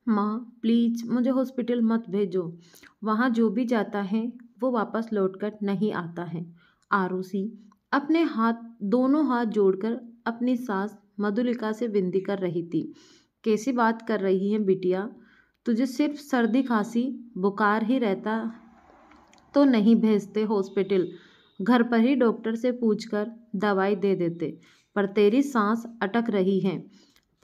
माँ प्लीज मुझे हॉस्पिटल मत भेजो। वहाँ जो भी जाता है वो वापस लौटकर नहीं आता है। आरुषि अपने हाथ दोनों हाथ जोड़कर अपनी सास मधुलिका से विनती कर रही थी। कैसी बात कर रही है बिटिया? तुझे सिर्फ सर्दी खांसी बुखार ही रहता तो नहीं भेजते हॉस्पिटल, घर पर ही डॉक्टर से पूछकर दवाई दे देते। पर तेरी सांस अटक रही है,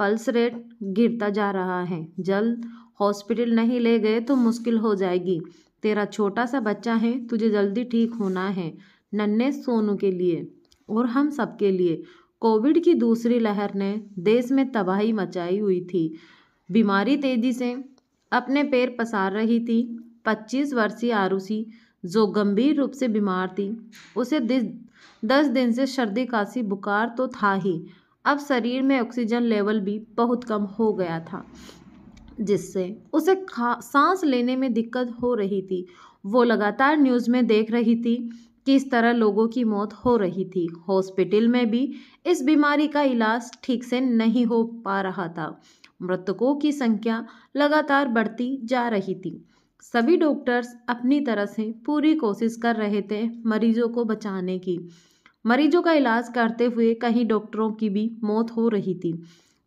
पल्स रेट गिरता जा रहा है। जल्द हॉस्पिटल नहीं ले गए तो मुश्किल हो जाएगी। तेरा छोटा सा बच्चा है, तुझे जल्दी ठीक होना है। नन्हे सोनू के लिए और हम सब के लिए। कोविड की दूसरी लहर ने देश में तबाही मचाई हुई थी। बीमारी तेजी से अपने पैर पसार रही थी। 25 वर्षीय आरुषि जो गंभीर रूप से बीमार थी, उसे 10 दिन से सर्दी खांसी बुखार तो था ही, अब शरीर में ऑक्सीजन लेवल भी बहुत कम हो गया था, जिससे उसे सांस लेने में दिक्कत हो रही थी। वो लगातार न्यूज़ में देख रही थी कि इस तरह लोगों की मौत हो रही थी। हॉस्पिटल में भी इस बीमारी का इलाज ठीक से नहीं हो पा रहा था। मृतकों की संख्या लगातार बढ़ती जा रही थी। सभी डॉक्टर्स अपनी तरह से पूरी कोशिश कर रहे थे मरीजों को बचाने की। मरीजों का इलाज करते हुए कई डॉक्टरों की भी मौत हो रही थी।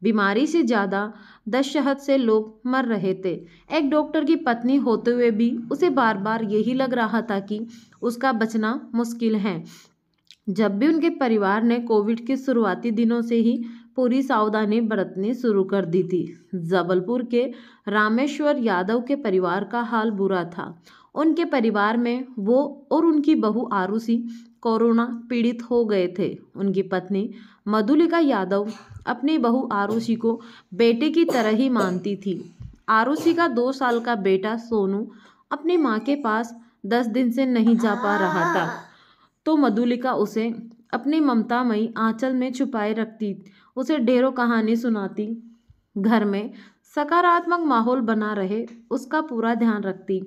बीमारी से ज़्यादा दशहत से लोग मर रहे थे। एक डॉक्टर की पत्नी होते हुए भी उसे बार बार यही लग रहा था कि उसका बचना मुश्किल है। जब भी उनके परिवार ने कोविड के शुरुआती दिनों से ही पूरी सावधानी बरतनी शुरू कर दी थी। जबलपुर के रामेश्वर यादव के परिवार का हाल बुरा था। उनके परिवार में वो और उनकी बहू आरुषि कोरोना पीड़ित हो गए थे। उनकी पत्नी मधुलिका यादव अपनी बहू आरुषि को बेटे की तरह ही मानती थी। आरुषि का 2 साल का बेटा सोनू अपनी माँ के पास 10 दिन से नहीं जा पा रहा था, तो मधुलिका उसे अपनी ममतामयी आंचल में छुपाए रखती, उसे ढेरों कहानी सुनाती, घर में सकारात्मक माहौल बना रहे उसका पूरा ध्यान रखती।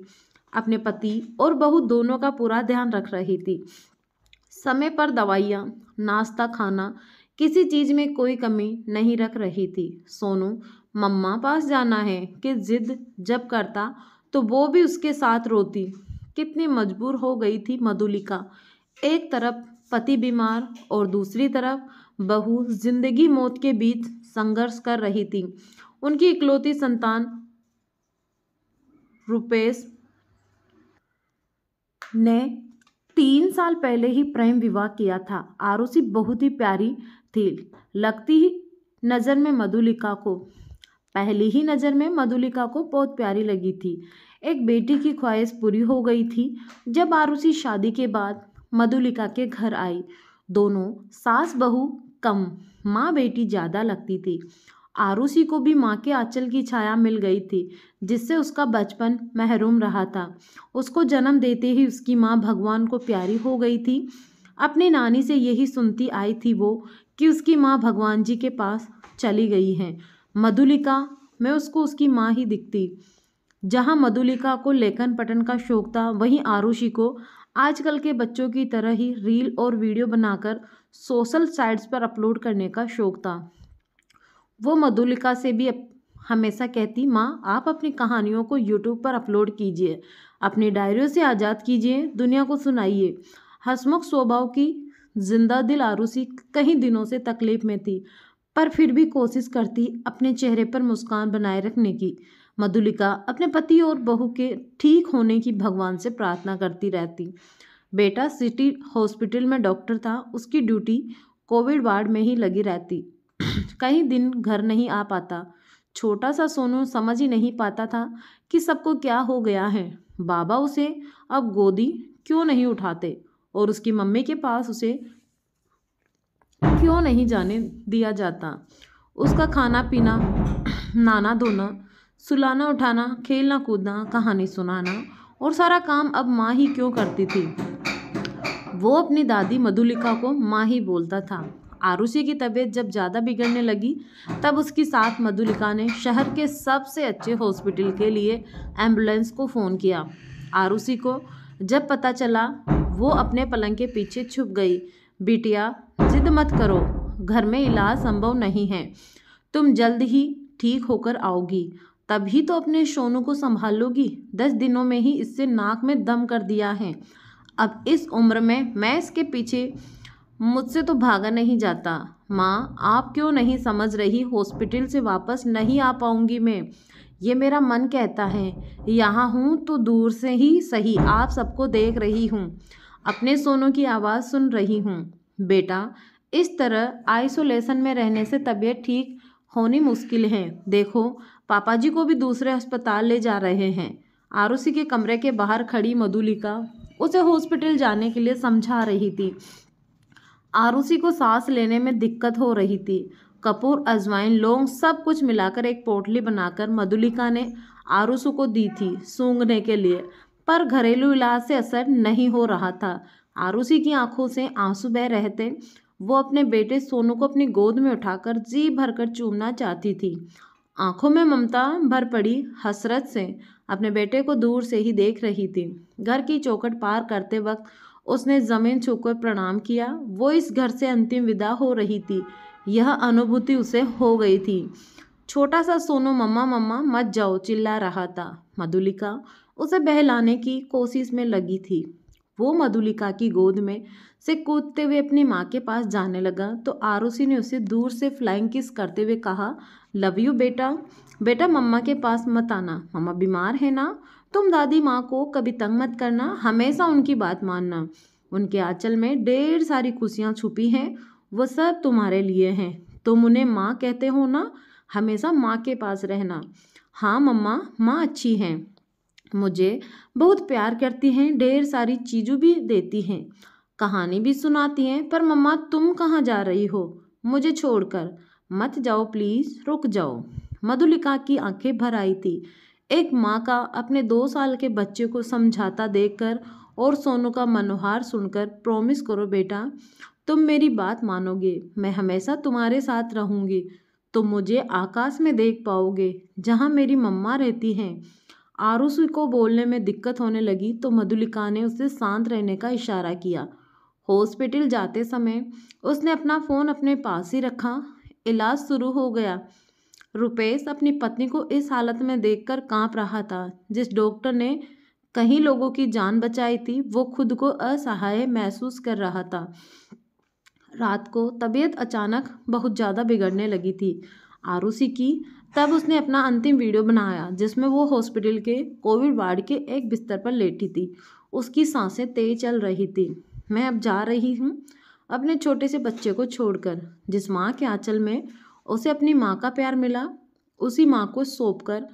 अपने पति और बहू दोनों का पूरा ध्यान रख रही थी। समय पर दवाइयाँ, नाश्ता, खाना, किसी चीज़ में कोई कमी नहीं रख रही थी। सोनू मम्मा पास जाना है कि जिद जब करता तो वो भी उसके साथ रोती। कितनी मजबूर हो गई थी मधुलिका। एक तरफ पति बीमार और दूसरी तरफ बहू जिंदगी मौत के बीच संघर्ष कर रही थी। उनकी इकलौती संतान रुपेश ने 3 साल पहले ही प्रेम विवाह किया था। आरुषि बहुत ही प्यारी थी, लगती ही नज़र में मधुलिका को पहली ही नज़र में मधुलिका को बहुत प्यारी लगी थी। एक बेटी की ख्वाहिश पूरी हो गई थी जब आरुषि शादी के बाद मधुलिका के घर आई। दोनों सास बहू कम, माँ बेटी ज़्यादा लगती थी। आरुषि को भी माँ के आंचल की छाया मिल गई थी, जिससे उसका बचपन महरूम रहा था। उसको जन्म देते ही उसकी माँ भगवान को प्यारी हो गई थी। अपनी नानी से यही सुनती आई थी वो कि उसकी माँ भगवान जी के पास चली गई है। मधुलिका में उसको उसकी माँ ही दिखती। जहाँ मधुलिका को लेखन पठन का शौक था, वहीं आरुषि को आजकल के बच्चों की तरह ही रील और वीडियो बनाकर सोशल साइट्स पर अपलोड करने का शौक था। वो मधुलिका से भी हमेशा कहती, माँ आप अपनी कहानियों को यूट्यूब पर अपलोड कीजिए, अपनी डायरियों से आज़ाद कीजिए, दुनिया को सुनाइए। हंसमुख स्वभाव की जिंदा दिल आरुषि कई दिनों से तकलीफ में थी, पर फिर भी कोशिश करती अपने चेहरे पर मुस्कान बनाए रखने की। मधुलिका अपने पति और बहू के ठीक होने की भगवान से प्रार्थना करती रहती। बेटा सिटी हॉस्पिटल में डॉक्टर था, उसकी ड्यूटी कोविड वार्ड में ही लगी रहती। कई दिन घर नहीं आ पाता। छोटा सा सोनू समझ ही नहीं पाता था कि सबको क्या हो गया है। बाबा उसे अब गोदी क्यों नहीं उठाते और उसकी मम्मी के पास उसे क्यों नहीं जाने दिया जाता। उसका खाना पीना, नहाना धोना, सुलाना उठाना, खेलना कूदना, कहानी सुनाना और सारा काम अब माँ ही क्यों करती थी। वो अपनी दादी मधुलिका को माँ ही बोलता था। आरुषि की तबीयत जब ज़्यादा बिगड़ने लगी, तब उसकी साथ मधुलिका ने शहर के सबसे अच्छे हॉस्पिटल के लिए एम्बुलेंस को फ़ोन किया। आरुषि को जब पता चला, वो अपने पलंग के पीछे छुप गई। बिटिया जिद मत करो, घर में इलाज संभव नहीं है, तुम जल्द ही ठीक होकर आओगी। तभी तो अपने सोनू को संभाल लोगी। 10 दिनों में ही इससे नाक में दम कर दिया है। अब इस उम्र में मैं इसके पीछे, मुझसे तो भागा नहीं जाता। माँ, आप क्यों नहीं समझ रही? हॉस्पिटल से वापस नहीं आ पाऊंगी मैं। ये मेरा मन कहता है। यहाँ हूँ तो दूर से ही सही आप सबको देख रही हूँ, अपने सोनू की आवाज़ सुन रही हूँ। बेटा, इस तरह आइसोलेशन में रहने से तबीयत ठीक होनी मुश्किल है। देखो, पापा जी को भी दूसरे अस्पताल ले जा रहे हैं। आरुषि के कमरे के बाहर खड़ी मधुलिका उसे हॉस्पिटल जाने के लिए समझा रही थी। आरुषि को सांस लेने में दिक्कत हो रही थी। कपूर, अजवाइन, लौंग सब कुछ मिलाकर एक पोटली बनाकर मधुलिका ने आरुषि को दी थी सूंघने के लिए, पर घरेलू इलाज से असर नहीं हो रहा था। आरुषि की आंखों से आंसू बह रहे थे। वो अपने बेटे सोनू को अपनी गोद में उठाकर जी भरकर चूमना चाहती थी। आंखों में ममता भर पड़ी हसरत से अपने बेटे को दूर से ही देख रही थी। घर की चौखट पार करते वक्त उसने जमीन छूकर प्रणाम किया। वो इस घर से अंतिम विदा हो रही थी, यह अनुभूति उसे हो गई थी। छोटा सा सोनू मम्मा मम्मा मत जाओ चिल्ला रहा था। मधुलिका उसे बहलाने की कोशिश में लगी थी। वो मधुलिका की गोद में से कूदते हुए अपनी माँ के पास जाने लगा तो आरुषि ने उसे दूर से फ्लाइंग किस करते हुए कहा, लव यू बेटा। बेटा, मम्मा के पास मत आना, मम्मा बीमार है ना। तुम दादी माँ को कभी तंग मत करना, हमेशा उनकी बात मानना। उनके आंचल में ढेर सारी खुशियाँ छुपी हैं, वो सब तुम्हारे लिए हैं। तुम उन्हें माँ कहते हो ना, हमेशा माँ के पास रहना। हाँ मम्मा, माँ अच्छी हैं, मुझे बहुत प्यार करती हैं, ढेर सारी चीज़ों भी देती हैं, कहानी भी सुनाती हैं। पर मम्मा, तुम कहाँ जा रही हो मुझे छोड़कर? मत जाओ प्लीज़, रुक जाओ। मधुलिका की आंखें भर आई थी। एक माँ का अपने 2 साल के बच्चे को समझाता देखकर और सोनू का मनोहार सुनकर, प्रॉमिस करो बेटा, तुम मेरी बात मानोगे, मैं हमेशा तुम्हारे साथ रहूँगी। तुम मुझे आकाश में देख पाओगे जहाँ मेरी मम्मा रहती हैं। आरुषि को बोलने में दिक्कत होने लगी तो मधुलिका ने उसे शांत रहने का इशारा किया। हॉस्पिटल जाते समय उसने अपना फ़ोन अपने पास ही रखा। इलाज शुरू हो गया। रुपेश अपनी पत्नी को इस हालत में देखकर कांप रहा था। जिस डॉक्टर ने कई लोगों की जान बचाई थी, वो खुद को असहाय महसूस कर रहा था। रात को तबीयत अचानक बहुत ज़्यादा बिगड़ने लगी थी आरुषि की। तब उसने अपना अंतिम वीडियो बनाया जिसमें वो हॉस्पिटल के कोविड वार्ड के एक बिस्तर पर लेटी थी। उसकी सांसें तेज चल रही थी। मैं अब जा रही हूँ अपने छोटे से बच्चे को छोड़कर। जिस माँ के आंचल में उसे अपनी माँ का प्यार मिला, उसी माँ को सौंपकर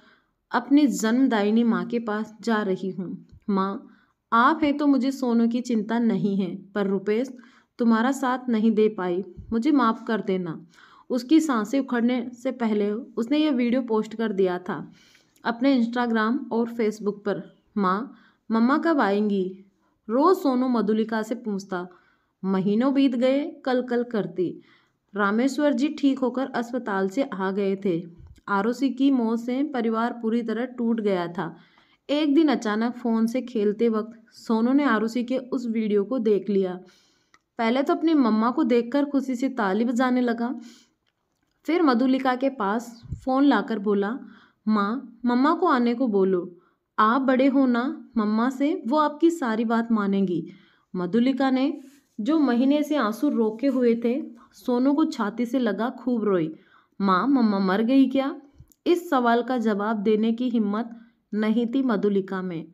अपनी जन्मदायिनी माँ के पास जा रही हूँ। माँ, आप हैं तो मुझे सोनू की चिंता नहीं है, पर रुपेश तुम्हारा साथ नहीं दे पाई, मुझे माफ़ कर देना। उसकी सांसें उखड़ने से पहले उसने यह वीडियो पोस्ट कर दिया था अपने इंस्टाग्राम और फेसबुक पर। माँ, मम्मा कब आएंगी? रोज़ सोनू मधुलिका से पूछता। महीनों बीत गए, कल कल करती। रामेश्वर जी ठीक होकर अस्पताल से आ गए थे। आरुषि की मौत से परिवार पूरी तरह टूट गया था। एक दिन अचानक फ़ोन से खेलते वक्त सोनू ने आरुषि के उस वीडियो को देख लिया। पहले तो अपनी मम्मा को देखकर खुशी से ताली बजाने लगा, फिर मधुलिका के पास फ़ोन लाकर बोला, माँ, मम्मा को आने को बोलो, आप बड़े हो ना मम्मा से, वो आपकी सारी बात मानेंगी। मधुलिका ने जो महीने से आंसू रोके हुए थे, सोनू को छाती से लगा खूब रोई। माँ, मम्मा मर गई क्या? इस सवाल का जवाब देने की हिम्मत नहीं थी मधुलिका में।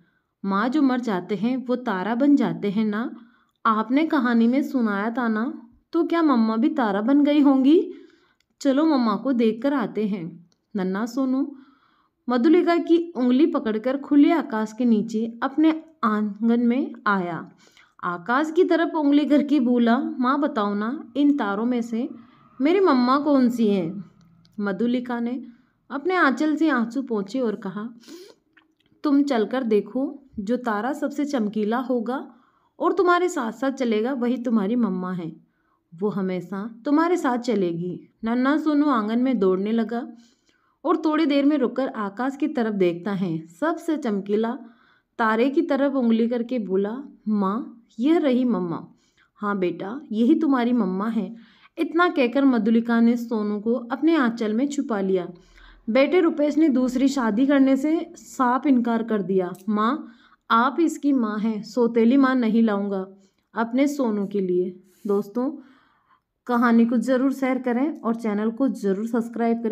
माँ जो मर जाते हैं वो तारा बन जाते हैं ना, आपने कहानी में सुनाया था ना, तो क्या मम्मा भी तारा बन गई होंगी? चलो मम्मा को देखकर आते हैं। नन्हा सोनू मधुलिका की उंगली पकड़कर खुले आकाश के नीचे अपने आंगन में आया। आकाश की तरफ उंगली करके बोला, माँ बताओ ना, इन तारों में से मेरी मम्मा कौन सी है? मधुलिका ने अपने आंचल से आंसू पोंछे और कहा, तुम चलकर देखो, जो तारा सबसे चमकीला होगा और तुम्हारे साथ साथ चलेगा वही तुम्हारी मम्मा है। वो हमेशा तुम्हारे साथ चलेगी। नन्हा सोनू आंगन में दौड़ने लगा और थोड़ी देर में रुककर आकाश की तरफ देखता है। सबसे चमकीला तारे की तरफ उंगली करके बोला, माँ, यह रही मम्मा। हाँ बेटा, यही तुम्हारी मम्मा है। इतना कहकर मधुलिका ने सोनू को अपने आंचल में छुपा लिया। बेटे रुपेश ने दूसरी शादी करने से साफ इनकार कर दिया। माँ, आप इसकी माँ हैं, सौतेली माँ नहीं लाऊंगा अपने सोनू के लिए। दोस्तों, कहानी को ज़रूर शेयर करें और चैनल को ज़रूर सब्सक्राइब करें।